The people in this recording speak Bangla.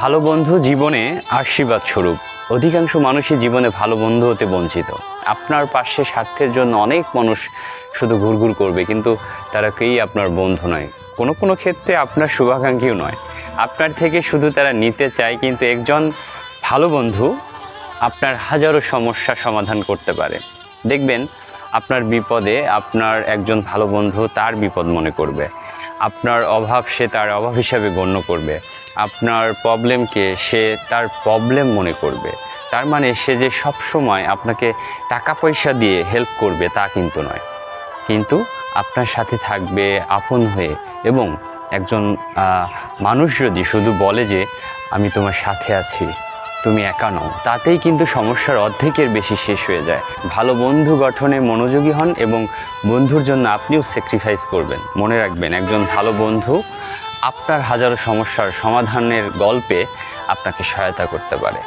ভালো বন্ধু জীবনে আশীর্বাদ স্বরূপ। অধিকাংশ মানুষই জীবনে ভালো বন্ধু হতে বঞ্চিত। আপনার পাশে স্বার্থের জন্য অনেক মানুষ শুধু ঘুরঘুর করবে, কিন্তু তারা কেউই আপনার বন্ধু নয়। কোনো কোনো ক্ষেত্রে আপনার শুভাকাঙ্ক্ষীও নয়, আপনার থেকে শুধু তারা নিতে চায়। কিন্তু একজন ভালো বন্ধু আপনার হাজারো সমস্যার সমাধান করতে পারে। দেখবেন আপনার বিপদে আপনার একজন ভালো বন্ধু তার বিপদ মনে করবে, আপনার অভাব সে তার অভাব হিসাবে গণ্য করবে, আপনার প্রবলেমকে সে তার প্রবলেম মনে করবে। তার মানে সে যে সব সময় আপনাকে টাকা পয়সা দিয়ে হেল্প করবে তা কিন্তু নয়, কিন্তু আপনার সাথে থাকবে আপন হয়ে। এবং একজন মানুষ যদি শুধু বলে যে আমি তোমার সাথে আছি, তুমি একা নও, তাতেই কিন্তু সমস্যার অর্ধেকের বেশি শেষ হয়ে যায়। ভালো বন্ধু গঠনে মনোযোগী হন এবং বন্ধুর জন্য আপনিও স্যাক্রিফাইস করবেন। মনে রাখবেন, একজন ভালো বন্ধু আপনার হাজারো সমস্যার সমাধানের গল্পে আপনাকে সহায়তা করতে পারে।